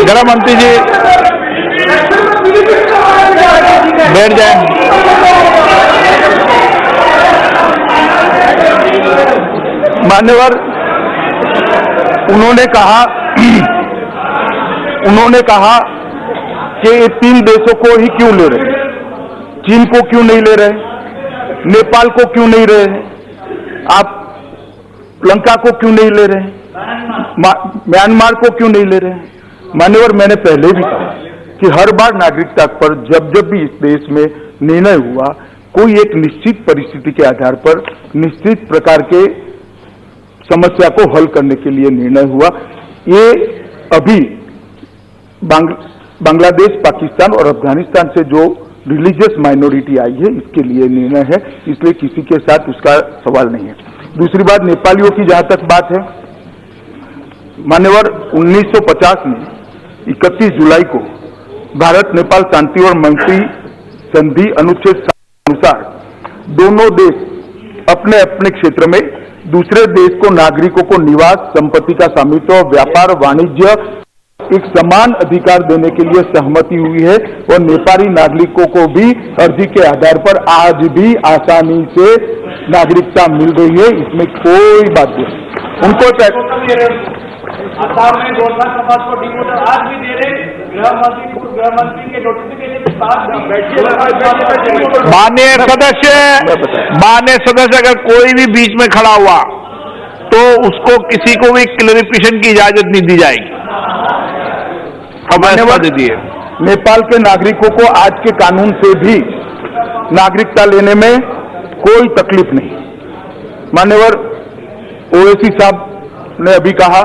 गृह मंत्री जी बैठ जाए। मान्यवर, उन्होंने कहा कि ये 3 देशों को ही क्यों ले रहे, चीन को क्यों नहीं ले रहे, नेपाल को क्यों नहीं ले रहे, आप लंका को क्यों नहीं ले रहे, म्यांमार को क्यों नहीं ले रहे। मान्यवर, मैंने पहले भी कहा कि हर बार नागरिकता पर जब भी इस देश में निर्णय हुआ, कोई एक निश्चित परिस्थिति के आधार पर निश्चित प्रकार के समस्या को हल करने के लिए निर्णय हुआ। ये अभी बांग्लादेश, पाकिस्तान और अफगानिस्तान से जो रिलीजियस माइनॉरिटी आई है, इसके लिए निर्णय है, इसलिए किसी के साथ उसका सवाल नहीं है। दूसरी बात, नेपालियों की जहां तक बात है, मान्यवर, 1950 में 31 जुलाई को भारत नेपाल शांति और मैत्री संधि अनुच्छेद 7 के अनुसार दोनों देश अपने अपने क्षेत्र में दूसरे देश को नागरिकों को निवास, संपत्ति का स्वामित्व, व्यापार, वाणिज्य एक समान अधिकार देने के लिए सहमति हुई है और नेपाली नागरिकों को भी अर्जी के आधार पर आज भी आसानी से नागरिकता मिल रही है। इसमें कोई बात नहीं। उनको असम में गोरखा समाज को डिमोटर आज भी दे रहे, गृह मंत्री के नोटिफिकेशन के बाद माननीय सदस्य अगर कोई भी बीच में खड़ा हुआ तो उसको किसी को भी क्लेरिफिकेशन की इजाजत नहीं दी जाएगी। नेपाल के नागरिकों को आज के कानून से भी नागरिकता लेने में कोई तकलीफ नहीं। मान्यवर, ओवैसी साहब ने अभी कहा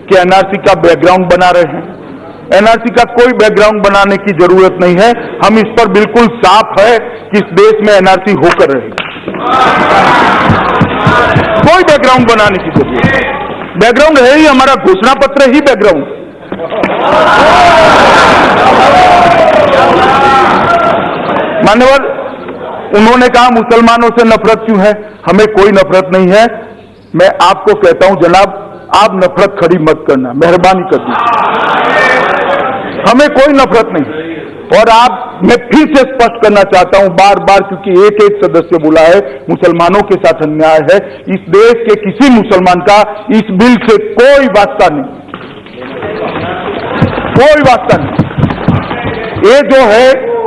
कि एनआरसी का बैकग्राउंड बना रहे हैं। एनआरसी का कोई बैकग्राउंड बनाने की जरूरत नहीं है। हम इस पर बिल्कुल साफ है कि इस देश में एनआरसी होकर रहेगी। कोई बैकग्राउंड बनाने की जरूरत नहीं। बैकग्राउंड है ही हमारा घोषणा पत्र ही बैकग्राउंड। मान्यवर, उन्होंने कहा मुसलमानों से नफरत क्यों है। हमें कोई नफरत नहीं है। मैं आपको कहता हूं जनाब, आप नफरत खड़ी मत करना, मेहरबानी कर दीजिए। हमें कोई नफरत नहीं। और मैं फिर से स्पष्ट करना चाहता हूं बार बार, क्योंकि एक सदस्य बोला है मुसलमानों के साथ अन्याय है। इस देश के किसी मुसलमान का इस बिल से कोई वास्ता नहीं, कोई वास्ता नहीं।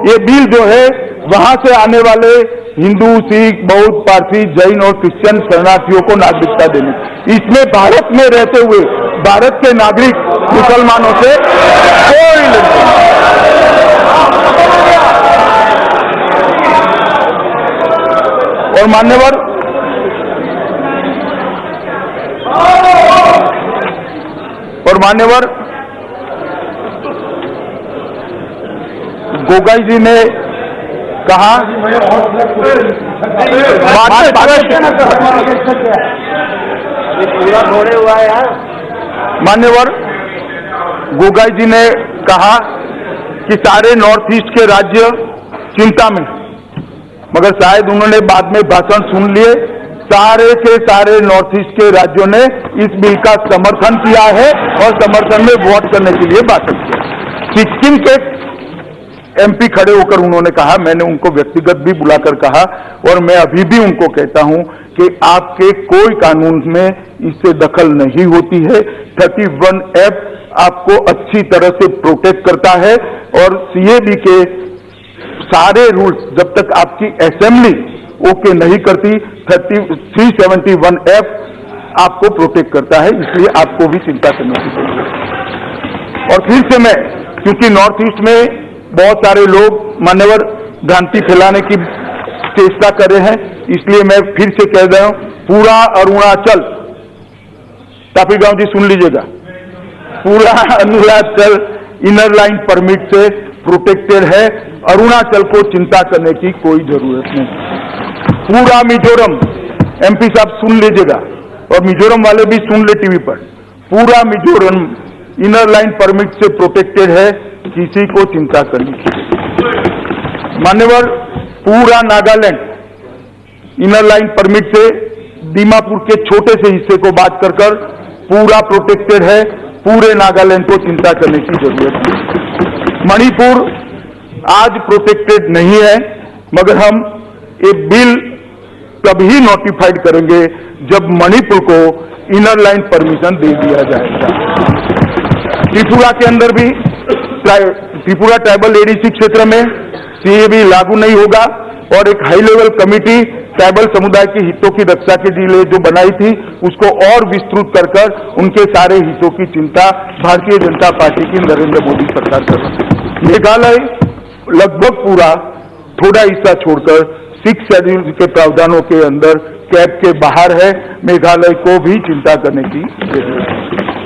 ये बिल जो है वहां से आने वाले हिंदू, सिख, बौद्ध, पारसी, जैन और क्रिश्चियन शरणार्थियों को नागरिकता देने, इसमें भारत में रहते हुए भारत के नागरिक मुसलमानों से कोई लेना नहीं। और मान्यवर गोगाई जी ने कहा, मान्यवर गोगाई जी ने कहा कि सारे नॉर्थ ईस्ट के राज्य चिंता में, मगर शायद उन्होंने बाद में भाषण सुन लिए। सारे के सारे नॉर्थ ईस्ट के राज्यों ने इस बिल का समर्थन किया है और समर्थन में वोट करने के लिए भाषण किया। सिक्किम के एमपी खड़े होकर उन्होंने कहा, मैंने उनको व्यक्तिगत भी बुलाकर कहा और मैं अभी भी उनको कहता हूं कि आपके कोई कानून में इससे दखल नहीं होती है। 31F आपको अच्छी तरह से प्रोटेक्ट करता है और सीएबी के सारे रूल्स जब तक आपकी असेंबली ओके नहीं करती, 371F आपको प्रोटेक्ट करता है। इसलिए आपको भी चिंता करने की जरूरत है। और फिर से मैं, क्योंकि नॉर्थ ईस्ट में बहुत सारे लोग मान्यवर भ्रांति फैलाने की चेष्टा कर रहे हैं, इसलिए मैं फिर से कह रहा हूं, पूरा अरुणाचल, टापीगांव जी सुन लीजिएगा, पूरा अरुणाचल इनर लाइन परमिट से प्रोटेक्टेड है। अरुणाचल को चिंता करने की कोई जरूरत नहीं। पूरा मिजोरम, एमपी साहब सुन लीजिएगा और मिजोरम वाले भी सुन ले टीवी पर, पूरा मिजोरम इनर लाइन परमिट से प्रोटेक्टेड है, किसी को चिंता करनी चाहिए। मान्यवर पूरा नागालैंड इनर लाइन परमिट से दीमापुर के छोटे से हिस्से को बात कर पूरा प्रोटेक्टेड है, पूरे नागालैंड को चिंता करने की जरूरत है। मणिपुर आज प्रोटेक्टेड नहीं है, मगर हम ये बिल तभी नोटिफाइड करेंगे जब मणिपुर को इनर लाइन परमिशन दे दिया जाएगा। त्रिपुरा के अंदर भी त्रिपुरा ट्राइबल एडीसी क्षेत्र में सीए भी लागू नहीं होगा और एक हाई लेवल कमेटी ट्राइबल समुदाय के हितों की रक्षा के लिए जो बनाई थी उसको और विस्तृत कर उनके सारे हितों की चिंता भारतीय जनता पार्टी की नरेंद्र मोदी सरकार कर रही है। मेघालय लगभग पूरा थोड़ा हिस्सा छोड़कर 6 शेड्यूल के प्रावधानों के अंदर कैब के बाहर है। मेघालय को भी चिंता करने की जरूरत है।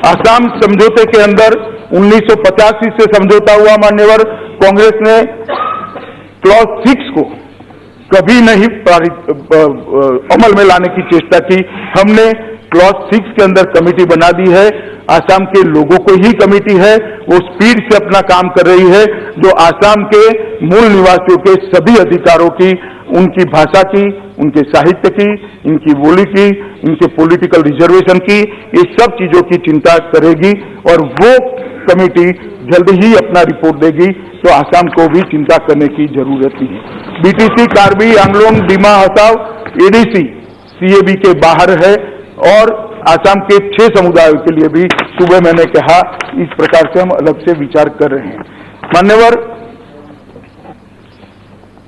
आसाम समझौते के अंदर 1985 से समझौता हुआ, मान्यवर कांग्रेस ने क्लॉज 6 को कभी नहीं अमल में लाने की चेष्टा की। हमने क्लॉज 6 के अंदर कमेटी बना दी है। आसाम के लोगों को ही कमेटी है, वो स्पीड से अपना काम कर रही है, जो आसाम के मूल निवासियों के सभी अधिकारों की, उनकी भाषा की, उनके साहित्य की, इनकी बोली की, इनके पॉलिटिकल रिजर्वेशन की, ये सब चीजों की चिंता करेगी और वो कमेटी जल्द ही अपना रिपोर्ट देगी, तो आसाम को भी चिंता करने की जरूरत नहीं है। BTC, Karbi Anglong, Dima Hasao, ADC CAB के बाहर है और आसाम के 6 समुदायों के लिए भी सुबह मैंने कहा इस प्रकार से हम अलग से विचार कर रहे हैं। मान्यवर,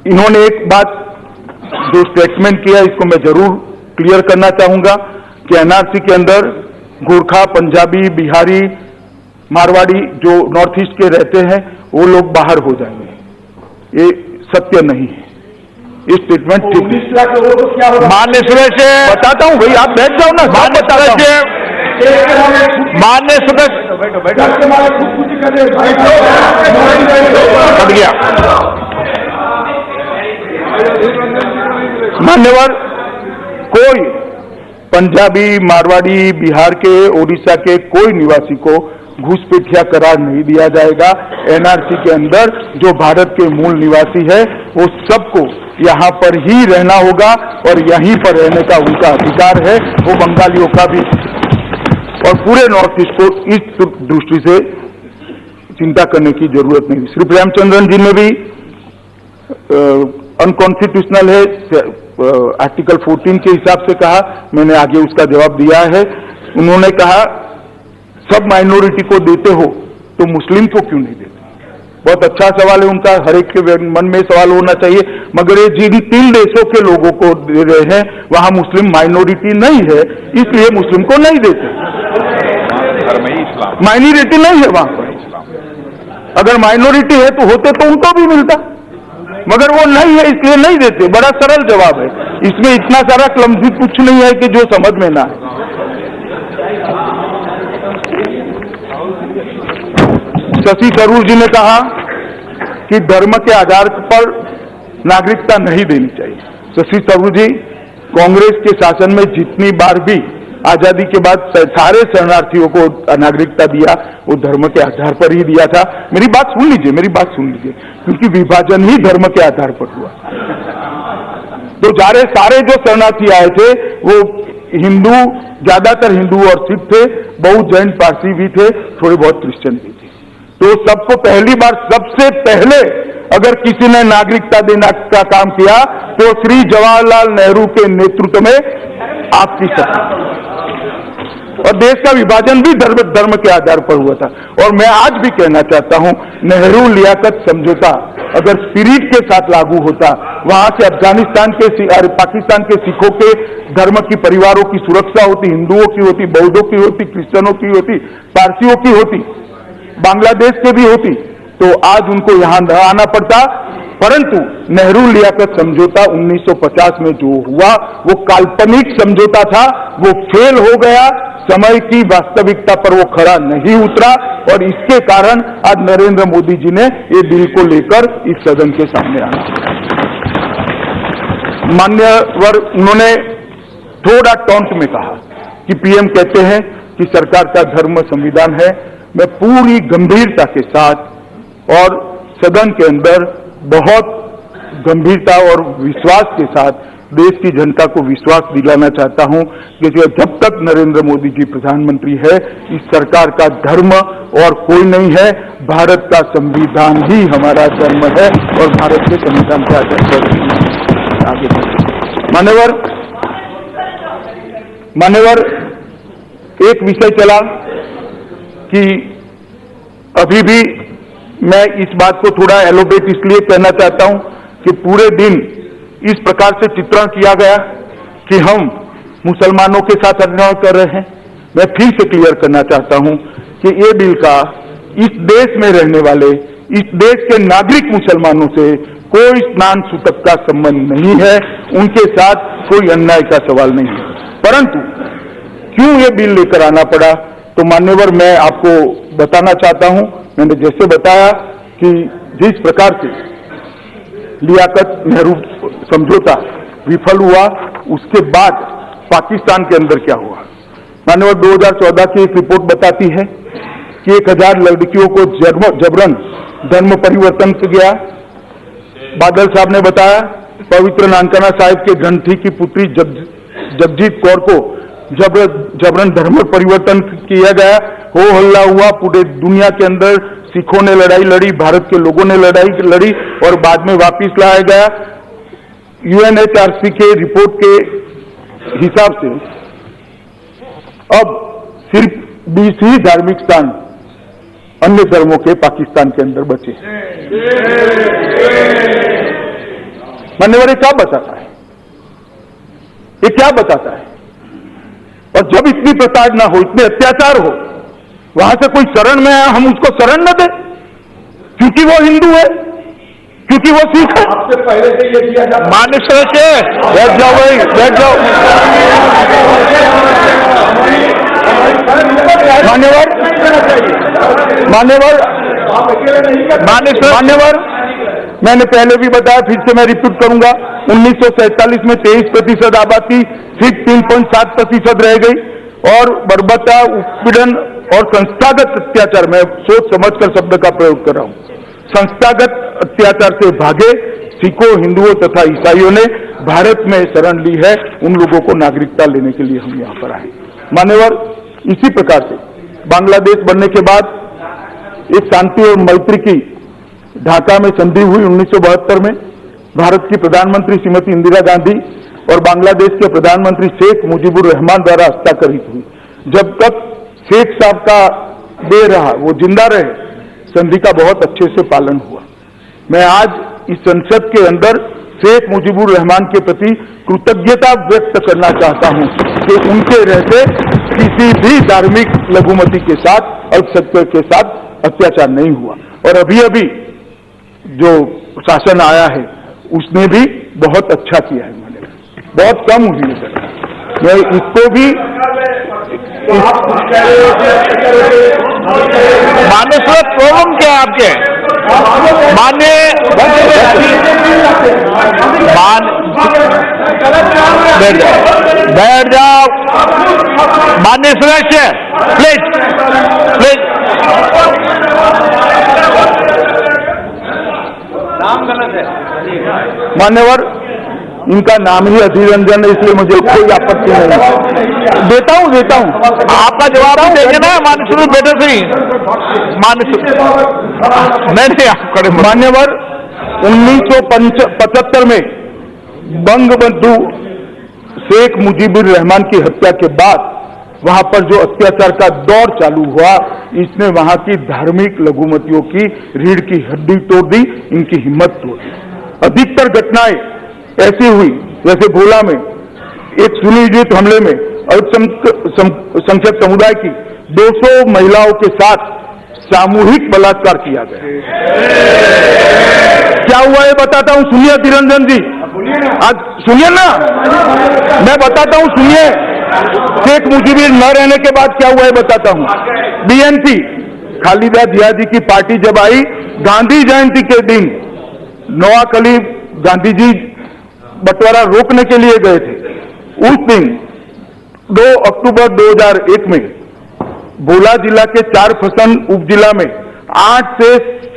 इन्होंने एक बात जो स्टेटमेंट किया इसको मैं जरूर क्लियर करना चाहूंगा कि एनआरसी के अंदर गोरखा, पंजाबी, बिहारी, मारवाड़ी जो नॉर्थ ईस्ट के रहते हैं वो लोग बाहर हो जाएंगे। ये सत्य नहीं है, ये स्टेटमेंट ठीक नहीं। मान्य सदस्य बताता हूं भाई, आप बैठ जाओ ना। मान्य सदस्य मान्य सदस्य कट गया। मान्यवर, कोई पंजाबी, मारवाड़ी, बिहार के, ओडिशा के कोई निवासी को घुसपैठिया करार नहीं दिया जाएगा। एनआरसी के अंदर जो भारत के मूल निवासी है वो सबको यहाँ पर ही रहना होगा और यहीं पर रहने का उनका अधिकार है। वो बंगालियों का भी और पूरे नॉर्थ ईस्ट को इस दृष्टि से चिंता करने की जरूरत नहीं। श्री प्रेमचंद्रन जी ने भी अनकॉन्स्टिट्यूशनल है आर्टिकल 14 के हिसाब से कहा, मैंने आगे उसका जवाब दिया है। उन्होंने कहा सब माइनॉरिटी को देते हो तो मुस्लिम को क्यों नहीं देते। बहुत अच्छा सवाल है उनका, हर एक के मन में सवाल होना चाहिए, मगर ये जिन 3 देशों के लोगों को दे रहे हैं वहां मुस्लिम माइनॉरिटी नहीं है, इसलिए मुस्लिम को नहीं देते। माइनॉरिटी नहीं है वहां पर, अगर माइनॉरिटी है तो होते तो उनको भी मिलता, मगर वो नहीं है इसलिए नहीं देते। बड़ा सरल जवाब है, इसमें इतना सारा क्लमजी कुछ नहीं है कि जो समझ में ना है। शशि थरूर जी ने कहा कि धर्म के आधार पर नागरिकता नहीं देनी चाहिए। शशि थरूर जी, कांग्रेस के शासन में जितनी बार भी आजादी के बाद सारे शरणार्थियों को नागरिकता दिया वो धर्म के आधार पर ही दिया था। मेरी बात सुन लीजिए, क्योंकि विभाजन ही धर्म के आधार पर हुआ। तो सारे जो शरणार्थी आए थे वो हिंदू, ज्यादातर हिंदू और सिख थे, बहुत जैन, पारसी भी थे, थोड़े बहुत क्रिश्चियन भी थे। तो सबको पहली बार, सबसे पहले अगर किसी ने नागरिकता देने का काम किया तो श्री जवाहरलाल नेहरू के नेतृत्व में आपकी सरकार, और देश का विभाजन भी धर्म के आधार पर हुआ था। और मैं आज भी कहना चाहता हूं, नेहरू लियाकत समझौता अगर स्पिरिट के साथ लागू होता, वहां से अफगानिस्तान के, पाकिस्तान के सिखों के धर्म की परिवारों की सुरक्षा होती, हिंदुओं की होती, बौद्धों की होती, क्रिश्चियनों की होती, पारसियों की होती, बांग्लादेश के भी होती, तो आज उनको यहां न आना पड़ता। परंतु नेहरू लियाकत समझौता 1950 में जो हुआ वो काल्पनिक समझौता था, वो फेल हो गया, समय की वास्तविकता पर वो खरा नहीं उतरा और इसके कारण आज नरेंद्र मोदी जी ने ये बिल को लेकर इस सदन के सामने आना। मान्यवर, उन्होंने थोड़ा टॉन्ट में कहा कि पीएम कहते हैं कि सरकार का धर्म संविधान है। मैं पूरी गंभीरता के साथ और सदन के अंदर बहुत गंभीरता और विश्वास के साथ देश की जनता को विश्वास दिलाना चाहता हूं कि जब तक नरेंद्र मोदी जी प्रधानमंत्री है, इस सरकार का धर्म और कोई नहीं है। भारत का संविधान ही हमारा धर्म है और भारत के संविधान के आधार पर आगे बढ़े। मान्यवर, एक विषय चला कि अभी भी मैं इस बात को थोड़ा एलोबेट इसलिए कहना चाहता हूं कि पूरे दिन इस प्रकार से चित्रण किया गया कि हम मुसलमानों के साथ अन्याय कर रहे हैं। मैं फिर से क्लियर करना चाहता हूं कि ये बिल का इस देश में रहने वाले, इस देश के नागरिक मुसलमानों से कोई स्नान सूतक का संबंध नहीं है, उनके साथ कोई अन्याय का सवाल नहीं है। परंतु क्यों ये बिल लेकर आना पड़ा, तो मान्यवर मैं आपको बताना चाहता हूं। मैंने जैसे बताया कि जिस प्रकार से लियाकत नेहरू समझौता विफल हुआ, उसके बाद पाकिस्तान के अंदर क्या हुआ। मान्यवर 2014 की एक रिपोर्ट बताती है कि 1000 लड़कियों को जबरन धर्म परिवर्तन किया गया। बादल साहब ने बताया पवित्र नानकाना साहिब के ग्रंथी की पुत्री जगजीत कौर को जबरन धर्म परिवर्तन किया गया। हो हल्ला हुआ पूरे दुनिया के अंदर, सिखों ने लड़ाई लड़ी, भारत के लोगों ने लड़ाई लड़ी और बाद में वापिस लाया गया। UNHRC के रिपोर्ट के हिसाब से अब सिर्फ 20 ही धार्मिक स्थान अन्य धर्मों के पाकिस्तान के अंदर बचे। मान्यवर, ये क्या बताता है? ये क्या बताता है? और जब इतनी प्रताड़ना हो, इतने अत्याचार हो, वहां से कोई शरण में आया, हम उसको शरण न दें क्योंकि वो हिंदू है, क्योंकि वो सिख है। आपसे पहले से ये किया जाता। मान्य सदस्य बैठ जाओ भाई, बैठ जाओ। मान्यवर, मैंने पहले भी बताया, फिर से मैं रिपीट करूंगा। 1947 में 23% आबादी, सिर्फ 3.7% रह गई और बर्बरता, उत्पीड़न और संस्थागत अत्याचार, मैं सोच समझकर शब्द का प्रयोग कर रहा हूं, संस्थागत अत्याचार से भागे सिखों, हिंदुओं तथा ईसाइयों ने भारत में शरण ली है। उन लोगों को नागरिकता लेने के लिए हम यहां पर आए। मान्यवर, इसी प्रकार से बांग्लादेश बनने के बाद एक शांति और मैत्री की ढाका में संधि हुई 1972 में। भारत की प्रधानमंत्री श्रीमती इंदिरा गांधी और बांग्लादेश के प्रधानमंत्री शेख मुजीबुर रहमान द्वारा हस्ताक्षरित हुई। जब तक शेख साहब का देह रहा, वो जिंदा रहे, संधि का बहुत अच्छे से पालन हुआ। मैं आज इस संसद के अंदर शेख मुजीबुर रहमान के प्रति कृतज्ञता व्यक्त करना चाहता हूं कि उनके रहते किसी भी धार्मिक लघुमती के साथ, अल्पसंख्यक के साथ अत्याचार नहीं हुआ। और अभी अभी जो शासन आया है उसने भी बहुत अच्छा किया है। मैंने बहुत कम हुई है सर, मैं इसको भी मान्य सर, प्रॉब्लम क्या है आपके? मान्य बैठ जाओ। मान्य सदस्य प्लीज प्लीज। नाम गलत है मान्यवर, इनका नाम ही अधीर रंजन है, इसलिए मुझे कोई आपत्ति नहीं। देता हूं आपका जवाब हम देंगे ना मान्य सदस्य, बेटे से ही मान्य नहीं आप खड़े। मान्यवर, 1975 में बंगबंधु शेख मुजीबुर रहमान की हत्या के बाद वहां पर जो अत्याचार का दौर चालू हुआ, इसने वहां की धार्मिक लघुमतियों की रीढ़ की हड्डी तोड़ दी, इनकी हिम्मत तोड़ दी। अधिकतर घटनाएं ऐसी हुई जैसे भोला में एक सुनियोजित हमले में अल्पसंख्यक समुदाय की 200 महिलाओं के साथ सामूहिक बलात्कार किया गया। क्या हुआ ये बताता हूं, सुनिए तिरंजन जी, आज सुनिए ना, मैं बताता हूं, सुनिए। शेख मुजीबुर न रहने के बाद क्या हुआ है बताता हूं। BNP खालिदा जिया जी की पार्टी जब आई, गांधी जयंती के दिन नवाक अली गांधी जी बंटवारा रोकने के लिए गए थे। उस दिन 2 अक्टूबर 2001 में भोला जिला के 4 फसन उपजिला में 8 से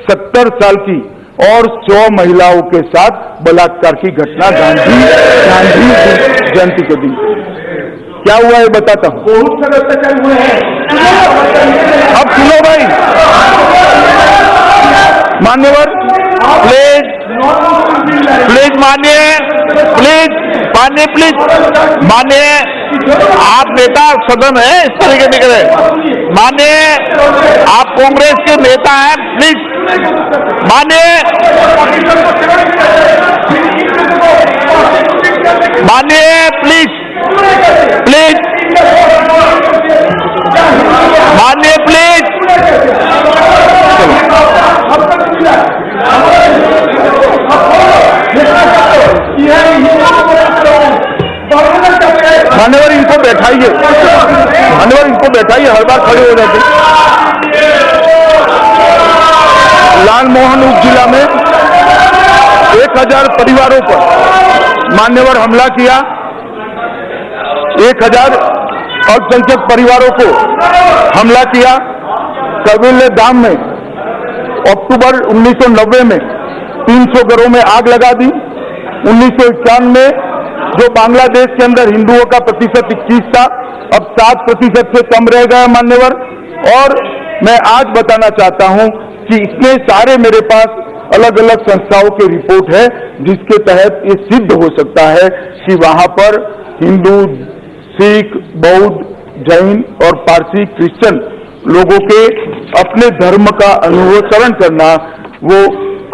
70 साल की और 100 महिलाओं के साथ बलात्कार की घटना गांधी जयंती के दिन। क्या हुआ है बताता हूं। बहुत सारे अत्याचार हुए हैं। अब सुनो भाई, मान्यवर प्लीज मानिए, प्लीज मानिए, आप नेता सदन है, इस तरीके निकले। मानिए, आप कांग्रेस के नेता हैं, प्लीज मानिए, प्लीज मानिए, प्लीज। मान्यवर इनको बैठाइए, हर बार खड़े हो जाते। लालमोहन उप जिला में 1000 परिवारों पर मान्यवर हमला किया। 1000 अल्पसंख्यक परिवारों को हमला किया। कबीले धाम में अक्टूबर 1990 में 300 घरों में आग लगा दी। 1991 में जो बांग्लादेश के अंदर हिंदुओं का प्रतिशत 21 था, अब 7% से कम रह गया मान्यवर। और मैं आज बताना चाहता हूं कि इतने सारे मेरे पास अलग अलग संस्थाओं की रिपोर्ट है जिसके तहत ये सिद्ध हो सकता है कि वहां पर हिंदू, सिख, बौद्ध, जैन और पारसी क्रिश्चियन लोगों के अपने धर्म का अनुसरण करना वो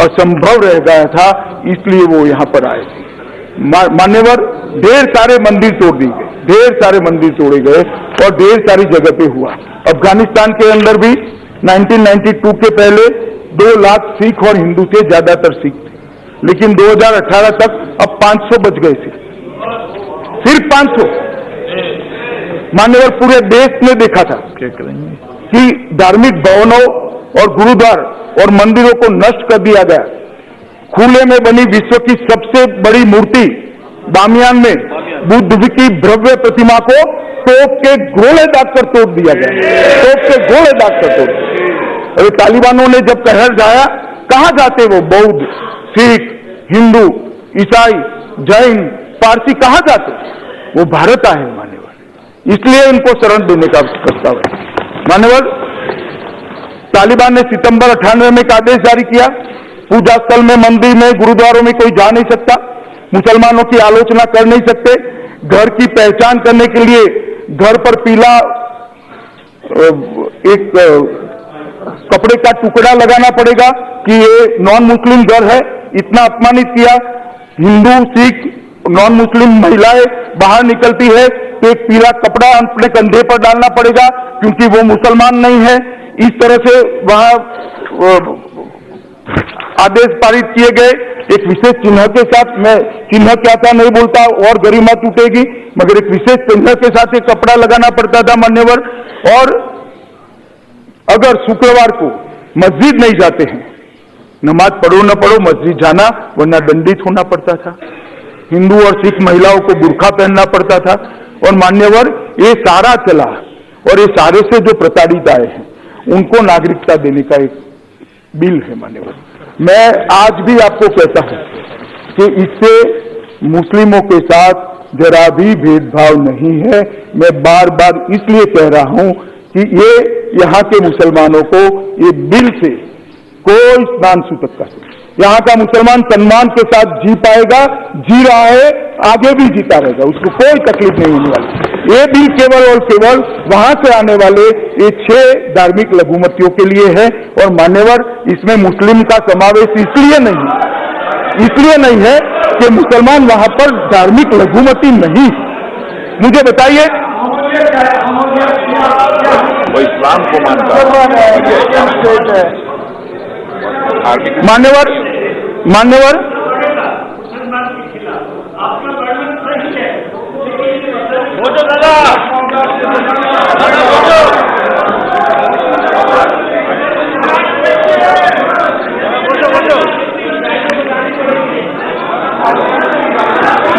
असंभव रह गया था, इसलिए वो यहाँ पर आए थे। मान्यवर ढेर सारे मंदिर तोड़ दिए गए, ढेर सारे मंदिर तोड़े गए और ढेर सारी जगह पे हुआ। अफगानिस्तान के अंदर भी 1992 के पहले 2 लाख सिख और हिंदू थे, ज्यादातर सिख थे, लेकिन 2018 तक अब 500 बच गए थे, सिर्फ 500। मान्यवर पूरे देश ने देखा था कि धार्मिक भवनों और गुरुद्वार और मंदिरों को नष्ट कर दिया गया। खुले में बनी विश्व की सबसे बड़ी मूर्ति बामियान में बुद्ध की भव्य प्रतिमा को तोप के गोले दागकर तोड़ दिया गया, तोप के गोले दागकर तोड़ दिया। अरे तालिबानों ने जब कहर जाया, कहां जाते वो बौद्ध, सिख, हिंदू, ईसाई, जैन, पारसी कहां जाते? वो भारत आए मान्यवर, इसलिए इनको शरण देने का प्रस्ताव है। मान्यवर तालिबान ने सितंबर 98 में एक आदेश जारी किया, पूजा स्थल में, मंदिर में, गुरुद्वारों में कोई जा नहीं सकता, मुसलमानों की आलोचना कर नहीं सकते। घर की पहचान करने के लिए घर पर पीला एक कपड़े का टुकड़ा लगाना पड़ेगा कि ये नॉन मुस्लिम घर है। इतना अपमानित किया। हिंदू, सिख, नॉन मुस्लिम महिलाएं बाहर निकलती है तो एक पीला कपड़ा अपने कंधे पर डालना पड़ेगा क्योंकि वो मुसलमान नहीं है। इस तरह से वहां आदेश पारित किए गए एक विशेष चिन्ह के साथ। मैं चिन्ह क्या था नहीं बोलता और गरिमा टूटेगी, मगर एक विशेष चिन्ह के साथ एक कपड़ा लगाना पड़ता था मान्यवर। और अगर शुक्रवार को मस्जिद नहीं जाते हैं, नमाज पढ़ो न पढ़ो मस्जिद जाना, वरना दंडित होना पड़ता था। हिंदू और सिख महिलाओं को बुर्का पहनना पड़ता था। और मान्यवर ये सारा चला और ये सारे से जो प्रताड़ित आए हैं उनको नागरिकता देने का एक बिल है मान्यवर। मैं आज भी आपको कहता हूं कि इससे मुस्लिमों के साथ जरा भी भेदभाव नहीं है। मैं बार बार इसलिए कह रहा हूं कि ये यहाँ के मुसलमानों को ये बिल से कोई स्नान सूतक का, यहाँ का मुसलमान सम्मान के साथ जी पाएगा, जी रहा है, आगे भी जीता रहेगा, उसको कोई तकलीफ नहीं होने वाली। ये बिल केवल और केवल वहां से आने वाले ये 6 धार्मिक लघुमतियों के लिए है। और मान्यवर इसमें मुस्लिम का समावेश इसलिए नहीं है कि मुसलमान वहां पर धार्मिक लघुमती नहीं। मुझे बताइए, वो इस्लाम को मानता है। मान्यवर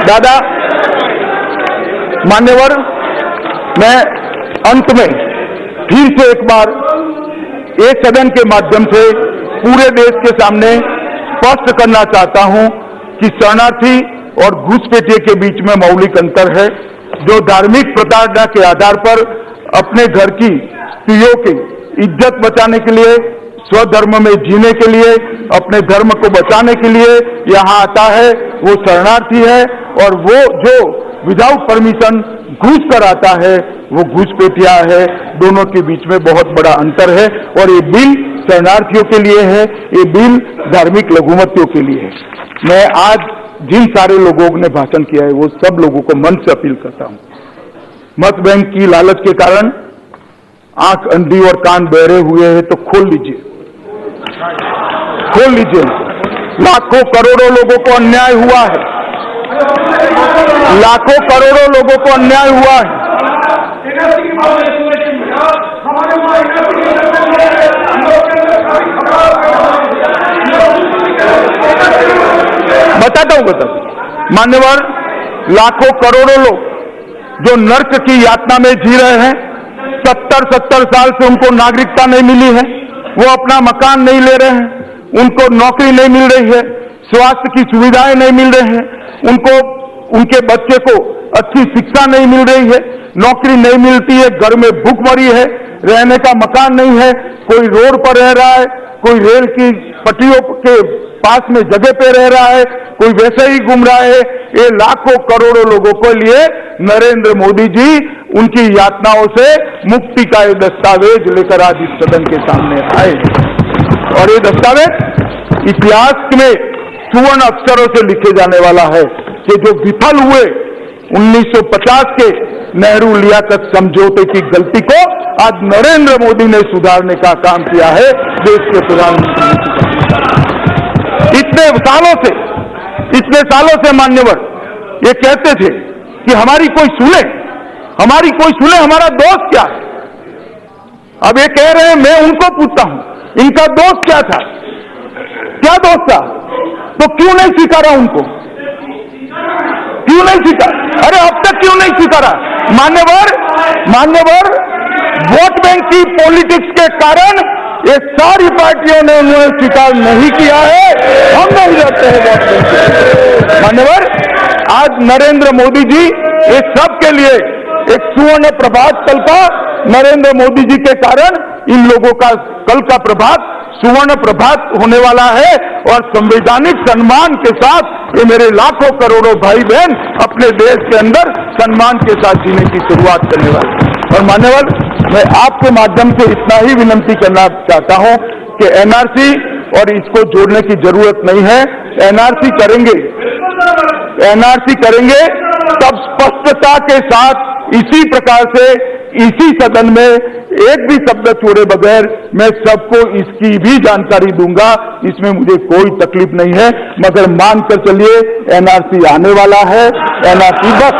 दादा, मान्यवर मैं अंत में फिर से एक बार एक सदन के माध्यम से पूरे देश के सामने स्पष्ट करना चाहता हूं कि शरणार्थी और घुसपैठिए के बीच में मौलिक अंतर है। जो धार्मिक प्रताड़ना के आधार पर अपने घर की स्त्रियों की इज्जत बचाने के लिए, स्वधर्म में जीने के लिए, अपने धर्म को बचाने के लिए यहाँ आता है, वो शरणार्थी है। और वो जो विदाउट परमिशन घुस कर आता है वो घुसपैठिया है। दोनों के बीच में बहुत बड़ा अंतर है और ये बिल शरणार्थियों के लिए है, ये बिल धार्मिक लघुमतियों के लिए है। मैं आज जिन सारे लोगों ने भाषण किया है वो सब लोगों को मन से अपील करता हूं, मत बैंक की लालच के कारण आंख अंधी और कान बहरे हुए हैं तो खोल लीजिए, खोल लीजिए। लाखों करोड़ों लोगों को अन्याय हुआ है, लाखों करोड़ों लोगों को अन्याय हुआ है। बताता हूं। मान्यवर, लाखों करोड़ों लोग जो नर्क की यातना में जी रहे हैं, 70 साल से उनको नागरिकता नहीं मिली है, वो अपना मकान नहीं ले रहे हैं, उनको नौकरी नहीं मिल रही है, स्वास्थ्य की सुविधाएं नहीं मिल रही हैं, उनको उनके बच्चे को अच्छी शिक्षा नहीं मिल रही है, नौकरी नहीं मिलती है, घर में भूखमरी है, रहने का मकान नहीं है, कोई रोड पर रह रहा है, कोई रेल की पटरियों के पास में जगह पे रह रहा है, कोई वैसे ही घूम रहा है। ये लाखों करोड़ों लोगों के लिए नरेंद्र मोदी जी उनकी यातनाओं से मुक्ति का एक दस्तावेज लेकर आज इस सदन के सामने आए और ये दस्तावेज इतिहास में सुवर्ण अक्षरों से लिखे जाने वाला है कि जो विफल हुए 1950 के नेहरू लियाकत समझौते की गलती को आज नरेंद्र मोदी ने सुधारने का काम किया है। देश के प्रधानमंत्री इतने सालों से मान्यवर ये कहते थे कि हमारी कोई सुने, हमारा दोस्त क्या है। अब ये कह रहे हैं, मैं उनको पूछता हूं, इनका दोस्त क्या था, क्या दोस्त था, तो क्यों नहीं स्वीकारा उनको, क्यों नहीं स्वीकारा? अरे अब तक क्यों नहीं स्वीकारा? मान्यवर, वोट बैंक की पॉलिटिक्स के कारण ये सारी पार्टियों ने उन्हें स्वीकार नहीं किया है। हम नहीं रहते हैं वोट बैंक से। मान्यवर, आज नरेंद्र मोदी जी ये सब के लिए एक सुवर्ण प्रभात कल का नरेंद्र मोदी जी के कारण इन लोगों का कल का प्रभात सुवर्ण प्रभात होने वाला है और संवैधानिक सम्मान के साथ ये मेरे लाखों करोड़ों भाई बहन अपने देश के अंदर सम्मान के साथ जीने की शुरुआत करने वाले। और मान्यवर, मैं आपके माध्यम से इतना ही विनंती करना चाहता हूं कि एनआरसी और इसको जोड़ने की जरूरत नहीं है। एनआरसी करेंगे तब स्पष्टता के साथ इसी प्रकार से इसी सदन में एक भी शब्द छोड़े बगैर मैं सबको इसकी भी जानकारी दूंगा। इसमें मुझे कोई तकलीफ नहीं है, मगर मानकर चलिए एनआरसी आने वाला है, एनआरसी बस